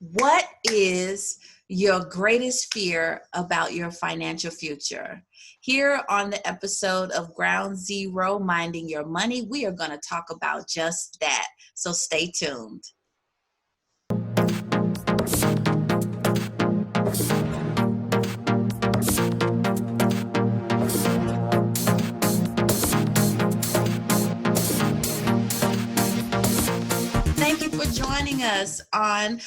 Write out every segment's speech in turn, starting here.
What is your greatest fear about your financial future? Here on the episode of Ground Zero Minding Your Money, we are going to talk about just that. So stay tuned. Thank you for joining us on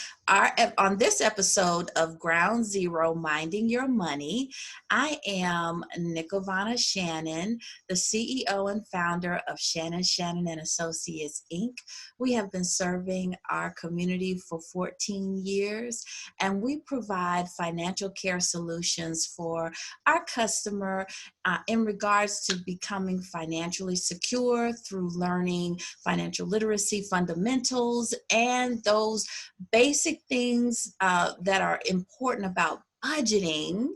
this episode of Ground Zero Minding Your Money. I am Nikovana Shannon, the CEO and founder of Shannon and Associates Inc. We have been serving our community for 14 years, and we provide financial care solutions for our customer in regards to becoming financially secure through learning financial literacy fundamentals and those basic things that are important about budgeting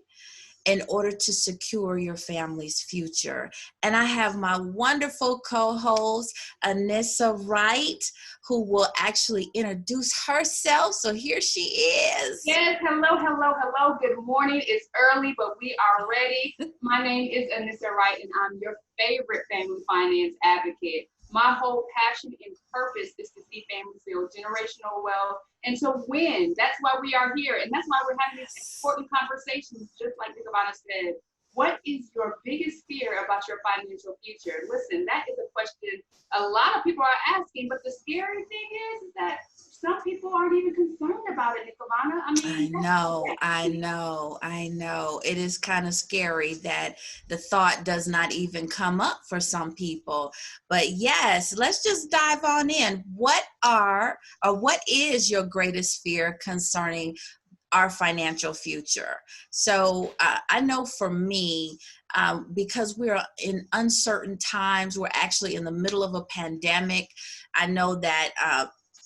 in order to secure your family's future. And I have my wonderful co-host, Anissa Wright, who will actually introduce herself. So here she is. Yes, hello. Good morning. It's early, but we are ready. My name is Anissa Wright, and I'm your favorite family finance advocate. My whole passion and purpose is to see families build generational wealth and to win. That's why we are here, and that's why we're having these important conversations, just like Nikovana said. What is your biggest fear about your financial future? Listen, that is a question a lot of people are asking, but the scary thing is that some people aren't even concerned about it, Nikovana. I know. It is kind of scary that the thought does not even come up for some people. But yes, let's just dive on in. What is your greatest fear concerning our financial future? So I know for me, because we're in uncertain times, we're actually in the middle of a pandemic. I know that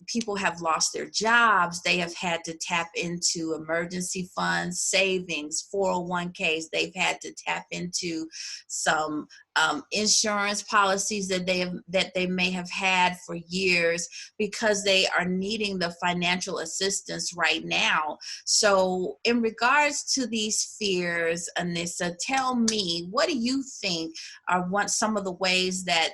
people have lost their jobs. They have had to tap into emergency funds, savings, 401ks. They've had to tap into some insurance policies that they may have had for years because they are needing the financial assistance right now. So in regards to these fears, Anissa, tell me, what do you think are some of the ways that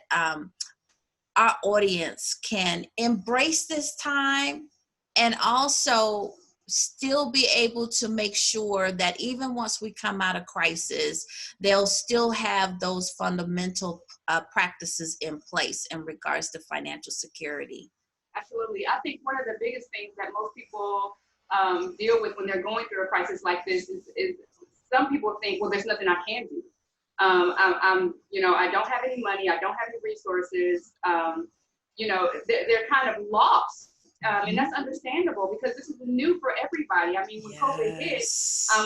our audience can embrace this time and also still be able to make sure that even once we come out of crisis, they'll still have those fundamental practices in place in regards to financial security? Absolutely. I think one of the biggest things that most people deal with when they're going through a crisis like this is some people think, well, there's nothing I can do. I don't have any money. I don't have any resources. They're kind of lost. And that's understandable because this is new for everybody. I mean, when COVID hit,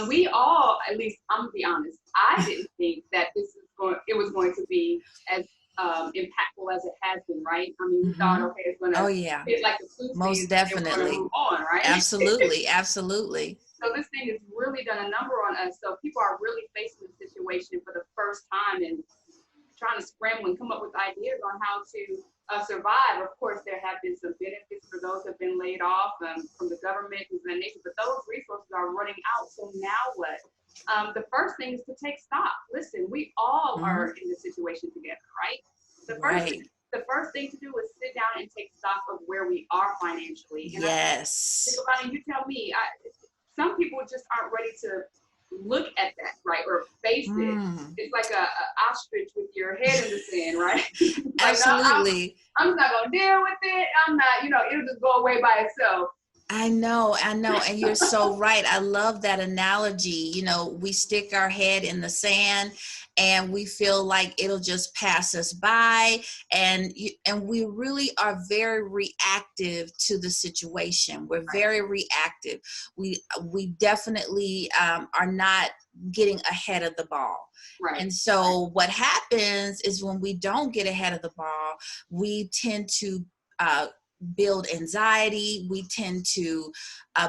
we all, at least I'm gonna be honest, I didn't think that it was going to be as impactful as it has been, right? I mean, we thought, okay, it's gonna hit like the flu season. Most definitely. Move on, right? Absolutely. So this thing has really done a number on us. So people are really facing the situation for the first time and trying to scramble and come up with ideas on how to survive. Of course, there have been some benefits for those who have been laid off from the government and that nature, but those resources are running out. So now what? The first thing is to take stock. Listen, we all are in this situation together, right? The first thing to do is sit down and take stock of where we are financially. And you tell me, some people just aren't ready to look at that, right? Or face it. It's like a ostrich with your head in the sand, right? Absolutely. I'm not gonna deal with it. I'm not, it'll just go away by itself. I know. And you're so right. I love that analogy. We stick our head in the sand and we feel like it'll just pass us by. And we really are very reactive to the situation. We're very reactive. We definitely are not getting ahead of the ball. Right. And so what happens is when we don't get ahead of the ball, we tend to build anxiety. We tend to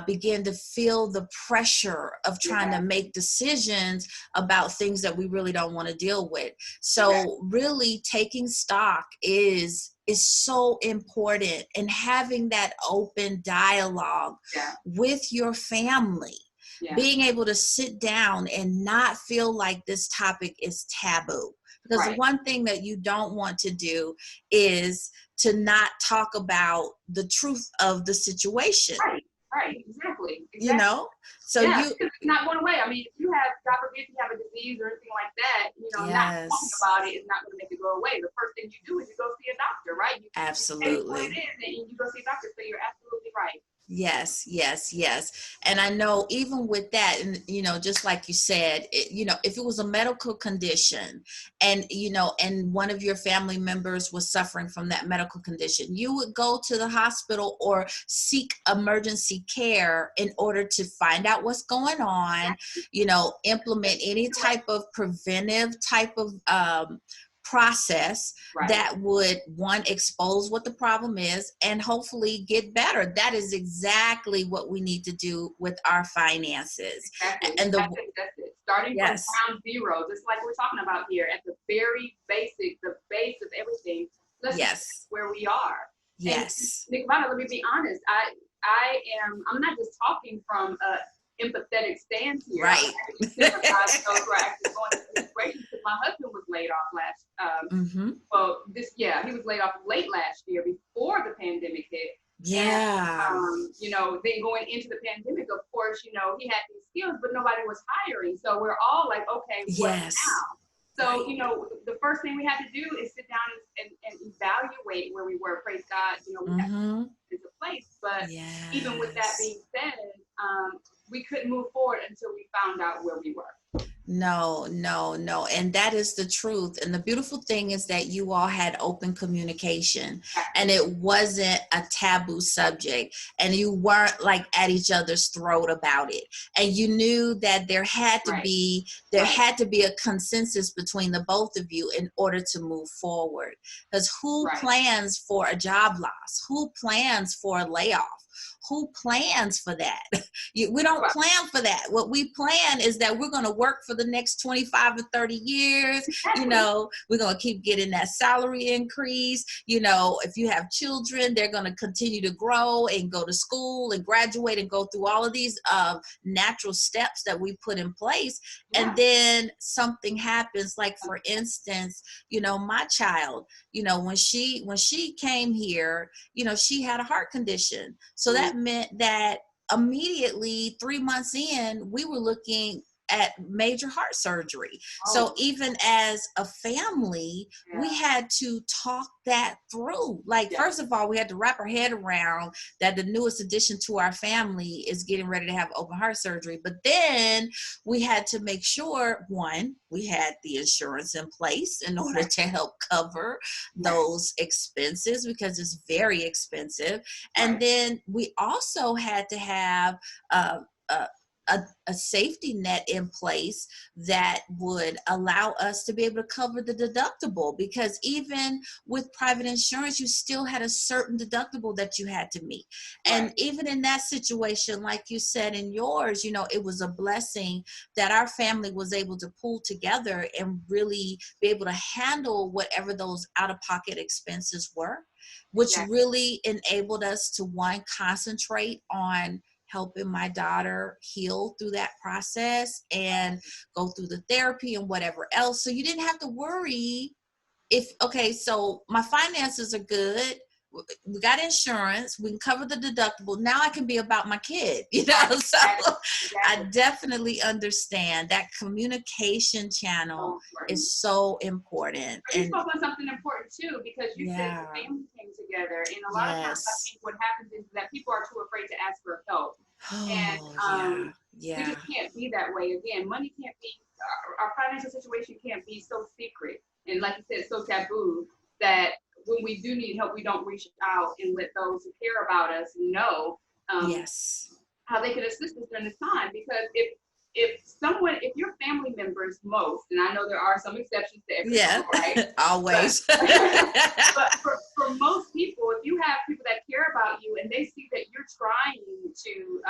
begin to feel the pressure of trying to make decisions about things that we really don't want to deal with. So really taking stock is is so important, and having that open dialogue Yeah. with your family, Yeah. being able to sit down and not feel like this topic is taboo. Because the Right. one thing that you don't want to do is to not talk about the truth of the situation, Right. Right. Exactly. you Exactly. know? So Yeah, you, because it's not going away. I mean, if you have, God forbid, you have a disease or anything like that, not talking yes, about it is not going to make it go away. The first thing you do is you go see a doctor, right? You say what it absolutely. is, and you go see a doctor. So you're absolutely right. Yes, yes, yes. And I know even with that, and just like you said, if it was a medical condition and, and one of your family members was suffering from that medical condition, you would go to the hospital or seek emergency care in order to find out what's going on, implement any type of preventive type of process Right. that would, one, expose what the problem is and hopefully get better. That is exactly what we need to do with our finances. Exactly. And That's it. Starting from yes, ground zero, just like we're talking about here, at the very basic, the base of everything. Let's just start yes, where we are. And yes, Nicola, let me be honest. I'm not just talking from a empathetic stance here. I right. actually sympathize with those who are actually going through this situation, because my husband was laid off Mm-hmm. he was laid off late last year before the pandemic hit. And, Yeah. then going into the pandemic, of course, he had these skills, but nobody was hiring. So we're all like, okay, what Yes. now? So, Right. The first thing we had to do is sit down and evaluate where we were. Praise God, we had Mm-hmm. into place. But even with that Yes. being said, we couldn't move forward until we found out where we were. No, no, no. And that is the truth. And the beautiful thing is that you all had open communication and it wasn't a taboo subject, and you weren't like at each other's throat about it. And you knew that there had to Right. be a consensus between the both of you in order to move forward. Because who Right. plans for a job loss? Who plans for a layoff? Who plans for that? We don't Right. plan for that. What we plan is that we're going to work for the next 25 or 30 years. Exactly. We're going to keep getting that salary increase. If you have children, they're going to continue to grow and go to school and graduate and go through all of these natural steps that we put in place. Yeah. And then something happens, like for instance, my child, when she came here, she had a heart condition. So that meant that immediately 3 months in, we were looking at major heart surgery. So even as a family, we had to talk that through. Like, first of all, we had to wrap our head around that the newest addition to our family is getting ready to have open heart surgery. But then we had to make sure, one, we had the insurance in place in order to help cover those expenses, because it's very expensive. And then we also had to have a safety net in place that would allow us to be able to cover the deductible, because even with private insurance, you still had a certain deductible that you had to meet. And even in that situation, like you said in yours, it was a blessing that our family was able to pull together and really be able to handle whatever those out-of-pocket expenses were, which really enabled us to, one, concentrate on helping my daughter heal through that process and go through the therapy and whatever else. So you didn't have to worry so my finances are good. We got insurance. We can cover the deductible. Now I can be about my kid, So I definitely understand that communication channel is so important. But you spoke on something important too, because you said the family came together, and a lot of times I think what happens is that people are too afraid to ask for help. And we just can't be that way. Again, money can't be, our financial situation can't be so secret and, like you said, so taboo that when we do need help, we don't reach out and let those who care about us know how they can assist us during this time. Because if your family members, most, and I know there are some exceptions to every rule, right? Always. But for most people, if you have people that care about you and they see that you're trying to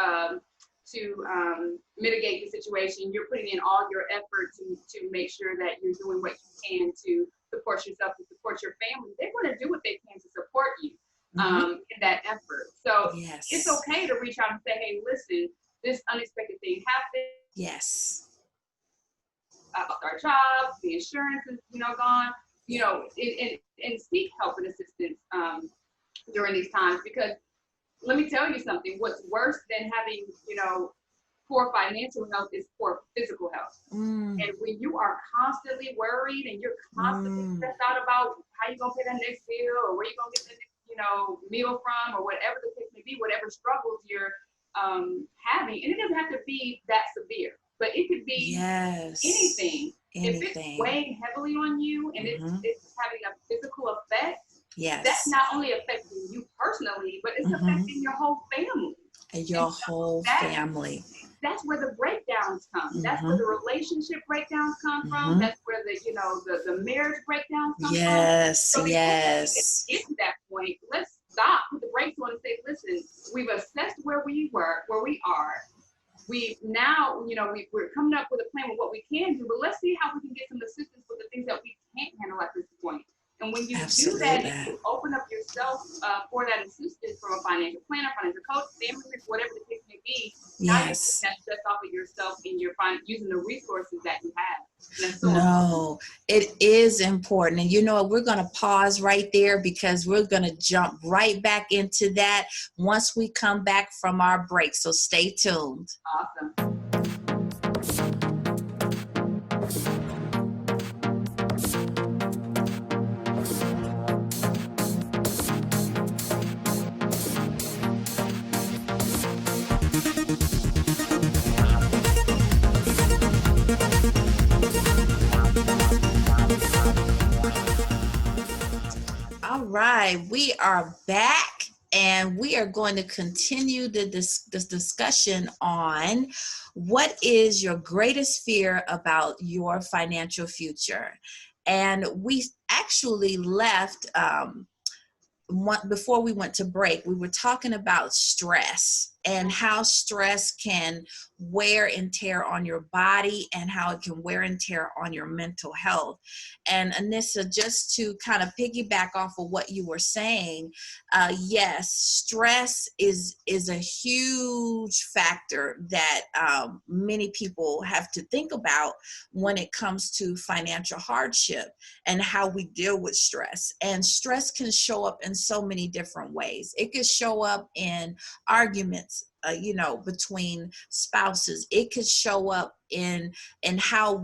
mitigate the situation, you're putting in all your effort to make sure that you're doing what you can to support yourself and support your family, they're going to do what they can to support you in that effort. So it's Yes. okay to reach out and say, hey, listen, this unexpected thing happened. Yes. Lost our jobs, the insurance is, gone, Yeah. and seek help and assistance during these times. Because let me tell you something, what's worse than having, poor financial health is poor physical health. Mm. And when you are constantly worried and you're constantly stressed out about how you're going to pay that next bill or where you're going to get the next, meal from, or whatever the case may be, whatever struggles you're having, and it doesn't have to be that severe, but it could be Yes. anything. If it's Anything. weighing heavily on you and it's having a physical effect, Yes. that's not only affecting you personally, but it's affecting your whole family. And your whole family. That's where the breakdowns come. That's where the relationship breakdowns come from. That's where the marriage breakdowns come from. Yes, So yes. get to that point, let's stop, put the brakes on and say, listen, we've assessed where we are. We now, we're coming up with a plan of what we can do, but let's see how we can get some assistance with the things that we can't handle at this point. And when you do that, and you open up yourself for that assistance from a financial planner, financial coach, family, whatever the case may be, now you're taking that stress off of yourself and you're using the resources that you have. No, it is important. And you know what? We're going to pause right there because we're going to jump right back into that once we come back from our break. So stay tuned. Awesome. All right, we are back and we are going to continue this discussion on what is your greatest fear about your financial future. And we actually left before we went to break, we were talking about stress and how stress can wear and tear on your body and how it can wear and tear on your mental health. And Anissa, just to kind of piggyback off of what you were saying, yes, stress is a huge factor that many people have to think about when it comes to financial hardship and how we deal with stress. And stress can show up in so many different ways. It could show up in arguments, between spouses. It could show up in how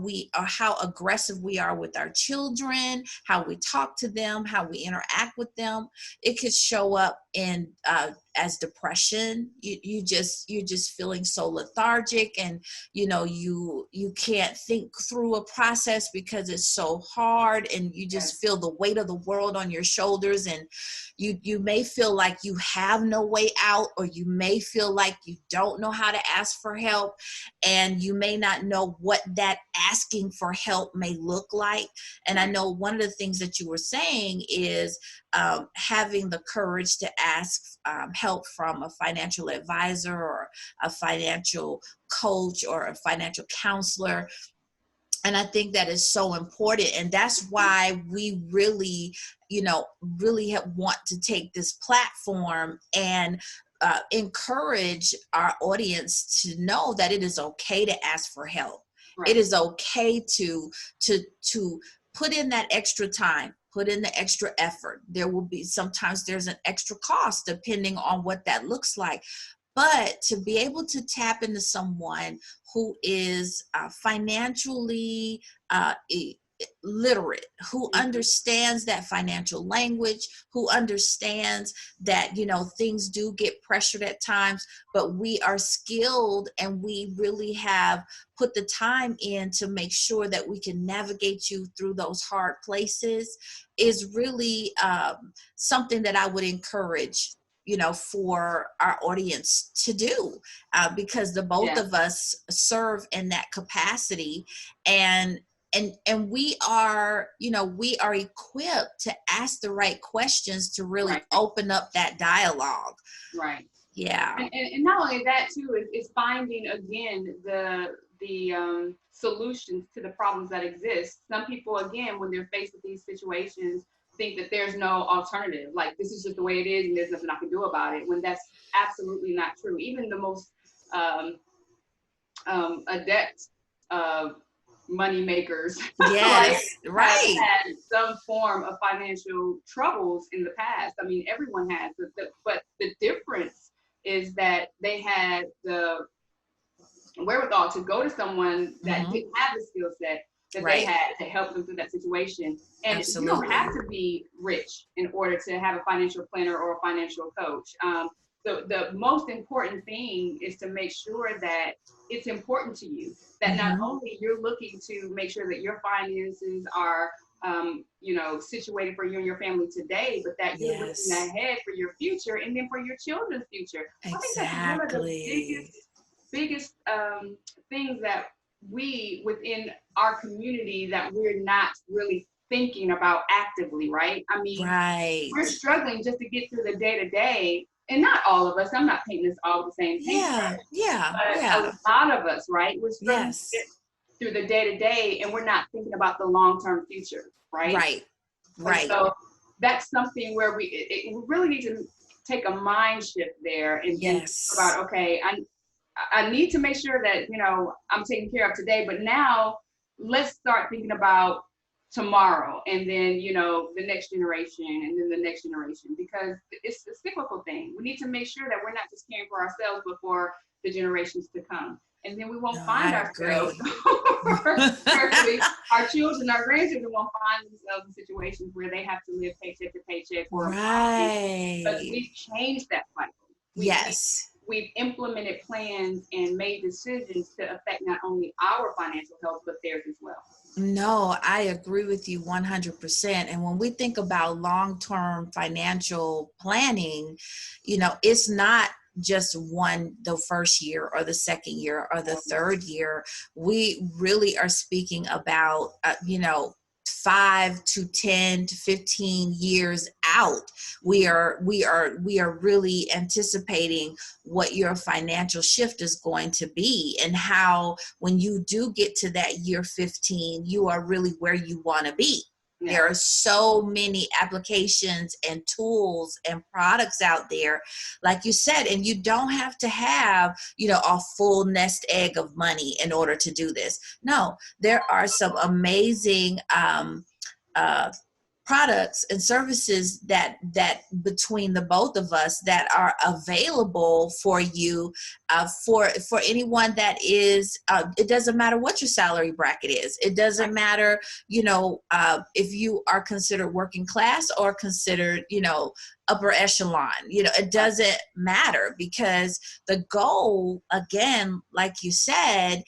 aggressive we are with our children, how we talk to them, how we interact with them. It could show up in as depression. You're just feeling so lethargic, and you can't think through a process because it's so hard, and you just feel the weight of the world on your shoulders, and you may feel like you have no way out, or you may feel like you don't know how to ask for help, and you may not know what that asking for help may look like. And I know one of the things that you were saying is having the courage to ask help from a financial advisor or a financial coach or a financial counselor. And I think that is so important. And that's why we really want to take this platform and encourage our audience to know that it is okay to ask for help. Right. It is okay to put in that extra time, put in the extra effort. There will be, sometimes there's an extra cost depending on what that looks like. But to be able to tap into someone who is financially literate, who understands that financial language, who understands that, things do get pressured at times, but we are skilled and we really have put the time in to make sure that we can navigate you through those hard places, is really something that I would encourage for our audience to do, because the both of us serve in that capacity, and we are equipped to ask the right questions to really open up that dialogue. Right. Yeah. And not only that too, is finding again the the solutions to the problems that exist. Some people, again, when they're faced with these situations, think that there's no alternative. Like, this is just the way it is, and there's nothing I can do about it. When that's absolutely not true. Even the most um, adept money makers, right, Yes, have right. had some form of financial troubles in the past. I mean, everyone has, but the difference is that they had the wherewithal to go to someone that Hmm. didn't have the skill set that they Right. had to help them through that situation. And you don't Absolutely. have to be rich in order to have a financial planner or a financial coach. The most important thing is to make sure that it's important to you, that not Hmm. only you're looking to make sure that your finances are situated for you and your family today, but that you're looking Yes, ahead for your future and then for your children's future. I think that's one of the exactly. biggest things that we within our community that we're not really thinking about actively, right? I mean, we're Right. struggling just to get through the day to day, and not all of us. I'm not painting this all with the same Yeah, paintbrush, yeah, but a yeah. lot of us, right? We're struggling to get Yes. through the day to day, and we're not thinking about the long term future, right? Right. And Right. so that's something where we really need to take a mind shift there and think Yes. about, okay, I need to make sure that, I'm taken care of today, but now let's start thinking about tomorrow and then, the next generation and then the next generation, because it's a cyclical thing. We need to make sure that we're not just caring for ourselves, but for the generations to come. And then we No, won't find I ourselves, agree. certainly our children, our grandchildren won't find themselves in situations where they have to live paycheck to paycheck or in poverty, because Right. we've changed that cycle. Yes. We've implemented plans and made decisions to affect not only our financial health, but theirs as well. No, I agree with you 100%. And when we think about long-term financial planning, it's not just the first year or the second year or the third year. We really are speaking about, 5 to 10 to 15 years out. We are really anticipating what your financial shift is going to be, and how when you do get to that year 15, you are really where you want to be. Yeah. There are so many applications and tools and products out there, like you said, and you don't have to have, a full nest egg of money in order to do this. No, there are some amazing uh, products and services that between the both of us that are available for you, for anyone that is, it doesn't matter what your salary bracket is. It doesn't matter, if you are considered working class or considered, upper echelon. It doesn't matter, because the goal, again, like you said,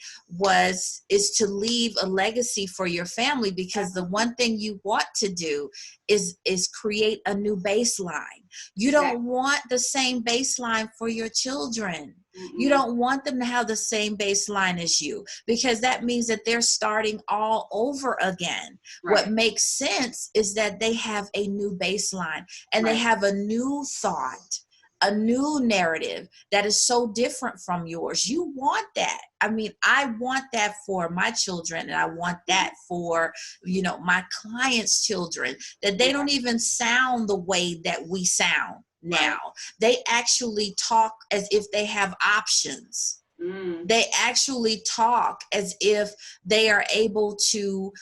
is to leave a legacy for your family, because the one thing you want to do is create a new baseline. You Exactly. don't want the same baseline for your children. You Mm-mm. don't want them to have the same baseline as you, because that means that they're starting all over again. What Right. makes sense is that they have a new baseline, and they Right. have a new thought, a new narrative that is so different from yours. You want that. I mean, I want that for my children, and I want that for, my clients' children, that they don't even sound the way that we sound Right. now. They actually talk as if they have options. Mm. They actually talk as if they are able to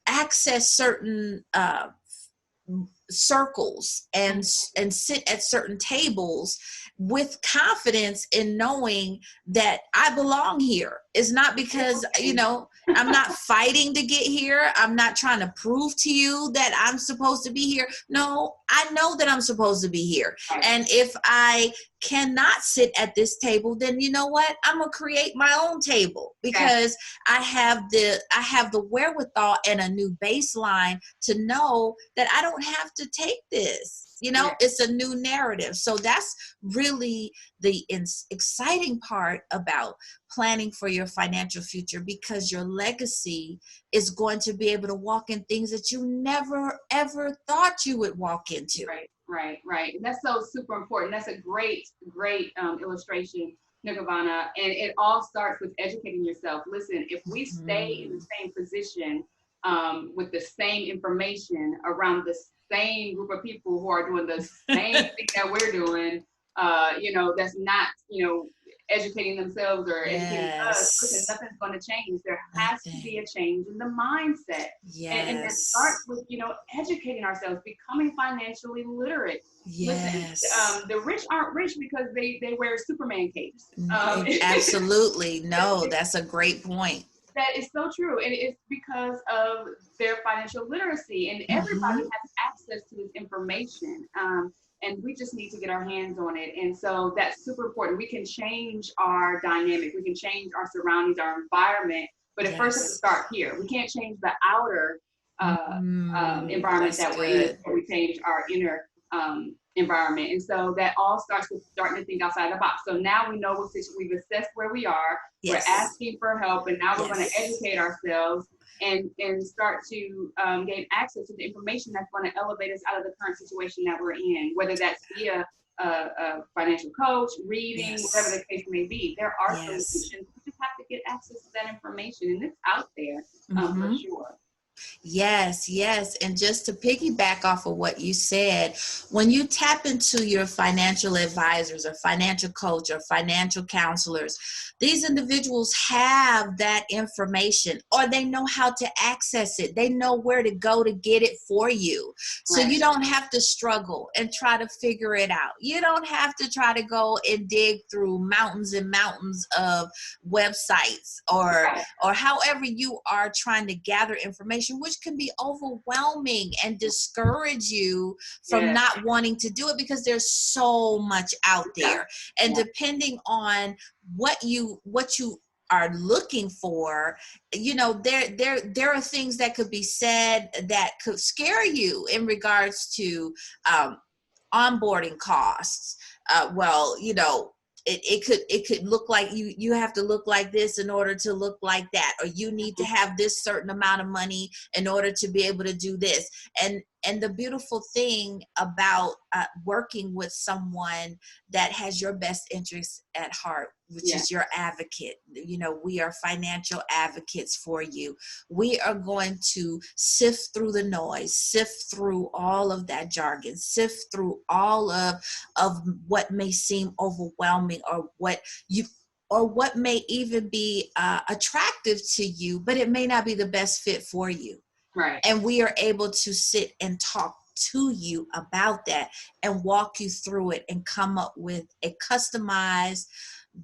access certain circles and sit at certain tables with confidence in knowing that I belong here. It's not because, I'm not fighting to get here. I'm not trying to prove to you that I'm supposed to be here. No, I know that I'm supposed to be here. Right. And if I cannot sit at this table, then you know what? I'm gonna create my own table, Exactly. because I have the wherewithal and a new baseline to know that I don't have to take this. Yeah. It's a new narrative. So that's really the exciting part about planning for your financial future, because your legacy is going to be able to walk in things that you never ever thought you would walk into. Right. Right. Right. And that's so super important. That's a great illustration. Nirvana, and it all starts with educating yourself. Listen, if we stay in the Mhm. same position with the same information around the same group of people who are doing the same thing that we're doing, that's not, educating themselves or educating us, listen, Yes. nothing's going to change. There has to be Nothing. a change in the mindset. And that starts Yes. with, educating ourselves, becoming financially literate. Listen, Yes. the rich aren't rich because they wear Superman capes. Absolutely. No, that's a great point. That is so true. And it's because of their financial literacy, and everybody Hmm. has access to this information. And we just need to get our hands on it. And so that's super important. We can change our dynamic, we can change our surroundings, our environment, but it first has to Yes. start here. We can't change the outer environment That's that we're in good. before we change our inner environment. And so that all starts with starting to think outside the box. So now we know we've assessed where we are, we're Yes. asking for help, and now we're going to Yes. educate ourselves and start to gain access to the information that's going to elevate us out of the current situation that we're in, whether that's via a financial coach, reading, whatever Yes. the case may be. There are Yes. solutions. We just have to get access to that information, and it's out there for Hmm. sure. Yes, yes. And just to piggyback off of what you said, when you tap into your financial advisors or financial coach or financial counselors, these individuals have that information, or they know how to access it. They know where to go to get it for you. So Right. you don't have to struggle and try to figure it out. You don't have to try to go and dig through mountains and mountains of websites Right. or however you are trying to gather information, which can be overwhelming and discourage you from Yeah. not wanting to do it because there's so much out Yeah. there. And Yeah. depending on what you are looking for, there are things that could be said that could scare you in regards to um, onboarding costs. Well, it could look like you have to look like this in order to look like that, or you need to have this certain amount of money in order to be able to do this. And the beautiful thing about working with someone that has your best interests at heart, which Yeah. is your advocate, we are financial advocates for you. We are going to sift through the noise, sift through all of that jargon, sift through all of what may seem overwhelming, or what may even be attractive to you, but it may not be the best fit for you. Right. And we are able to sit and talk to you about that and walk you through it and come up with a customized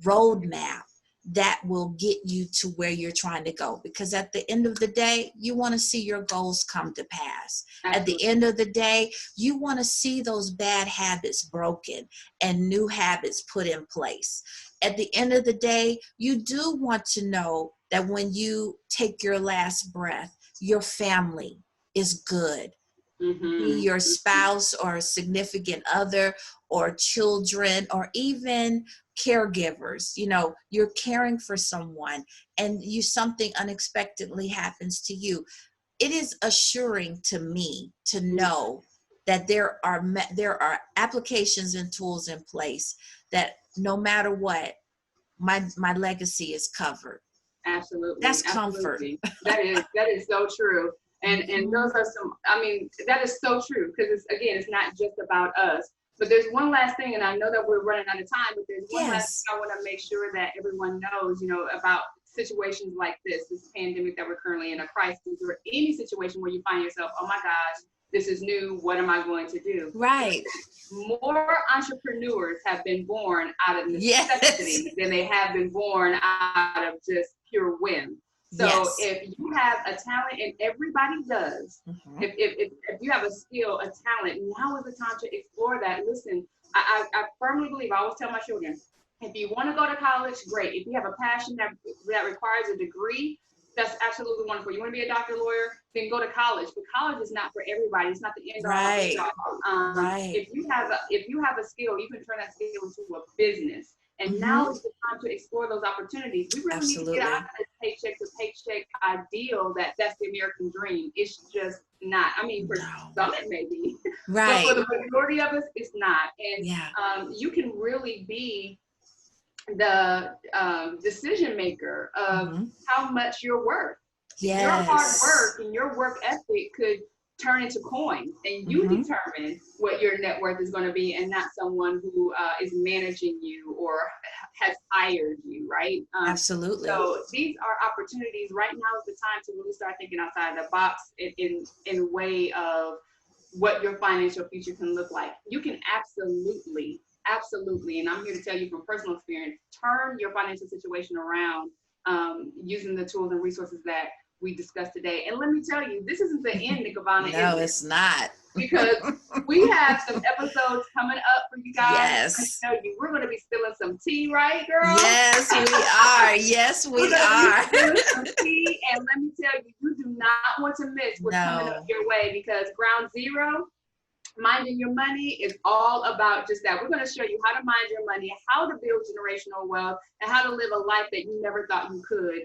roadmap that will get you to where you're trying to go. Because at the end of the day, you want to see your goals come to pass. At the Absolutely. end of the day, you want to see those bad habits broken and new habits put in place. At the end of the day, you do want to know that when you take your last breath, your family is good. Be Mm-hmm. your spouse or significant other or children or even caregivers. You're caring for someone and something unexpectedly happens to you. It is assuring to me to know that there are applications and tools in place that no matter what, my legacy is covered. Absolutely, That's comfort. absolutely. That is so true. And Mhm. those are some. I mean, that is so true because it's not just about us. But there's one last thing, and I know that we're running out of time. But there's one last Yes. thing I want to make sure that everyone knows. About situations like this pandemic that we're currently in, a crisis, or any situation where you find yourself, oh my gosh, this is new. What am I going to do? Right. More entrepreneurs have been born out of Yes. necessity than they have been born out of just pure whim. So Yes. if you have a talent, and everybody does, Mhm. if you have a skill, a talent, now is the time to explore that. Listen, I firmly believe, I always tell my children, if you want to go to college, great. If you have a passion that requires a degree, that's absolutely wonderful. You want to be a doctor, lawyer, then go to college. But college is not for everybody. It's not the end all be Right. all. Right. If you have a skill, you can turn that skill into a business. And now Mhm. is the time to explore those opportunities. We really need to get out Absolutely. of this paycheck to paycheck ideal that's the American dream. It's just not. I mean, for No. some it may be, but for Right. the majority of us, it's not. And Yeah. you can really be the decision maker of Mhm. how much you're worth. Your hard Yes. work and your work ethic could turn into coins, and you Hmm. determine what your net worth is going to be, and not someone who is managing you or has hired you, right? Absolutely. So these are opportunities. Right now is the time to really start thinking outside the box in a way of what your financial future can look like. You can absolutely, and I'm here to tell you from personal experience, turn your financial situation around using the tools and resources that we discussed today. And let me tell you, this isn't the end, Nikavana, is No, it? it's not. Because we have some episodes coming up for you guys. I Yes. tell you, we're going to be spilling some tea, right, girl? Yes, we are. Yes, We're we going to be are. spilling some tea. And let me tell you, you do not want to miss what's coming up No. your way, because Ground Zero, minding your money, is all about just that. We're going to show you how to mind your money, how to build generational wealth, and how to live a life that you never thought you could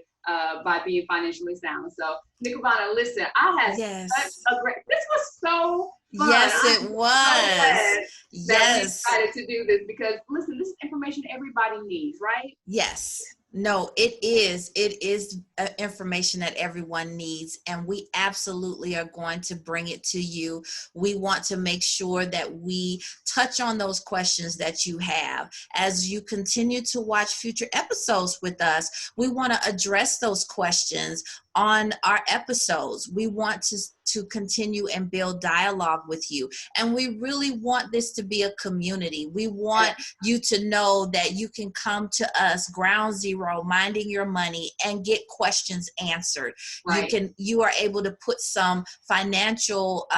by being financially sound. So, Nikavana, listen, I had such Yes. a great, this was so fun. Yes, I'm it so was. glad that we Yes. decided to do this, because listen, this is information everybody needs, right? Yes. No, it is. It is information that everyone needs, and we absolutely are going to bring it to you. We want to make sure that we touch on those questions that you have. As you continue to watch future episodes with us, we want to address those questions on our episodes. We want to continue and build dialogue with you. And we really want this to be a community. We want you to know that you can come to us, Ground Zero, minding your money, and get questions answered. Right. You are able to put some financial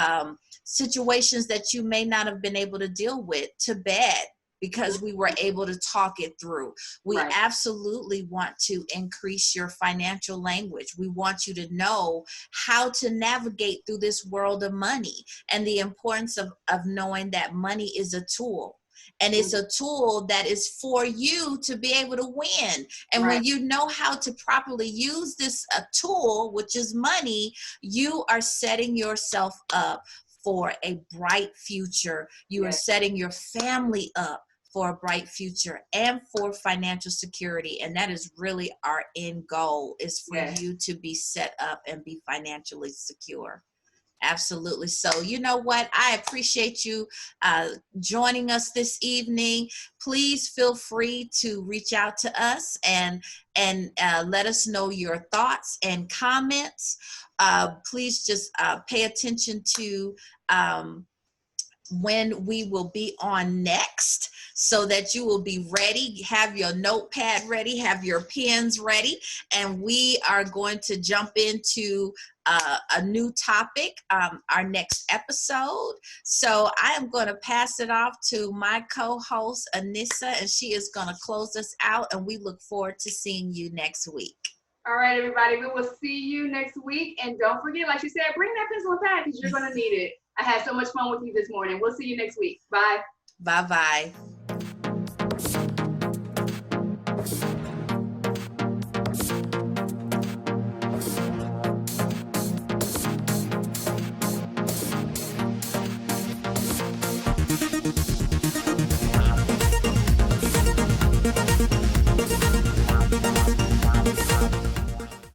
situations that you may not have been able to deal with to bed, because we were able to talk it through. We Right. absolutely want to increase your financial language. We want you to know how to navigate through this world of money, and the importance of knowing that money is a tool. And it's a tool that is for you to be able to win. And Right. when you know how to properly use this tool, which is money, you are setting yourself up for a bright future. You are Yes. setting your family up for a bright future and for financial security. And that is really our end goal, is for Yes. you to be set up and be financially secure. Absolutely. So, you know what? I appreciate you joining us this evening. Please feel free to reach out to us and let us know your thoughts and comments. Please just pay attention to when we will be on next, so that you will be ready. Have your notepad ready, have your pens ready, and we are going to jump into a new topic, our next episode. So I am going to pass it off to my co-host Anissa, and she is going to close us out, and we look forward to seeing you next week. All right, everybody, we will see you next week. And don't forget, like she said, bring that pencil and pad, because you're going to need it. I had so much fun with you this morning. We'll see you next week. Bye. Bye-bye.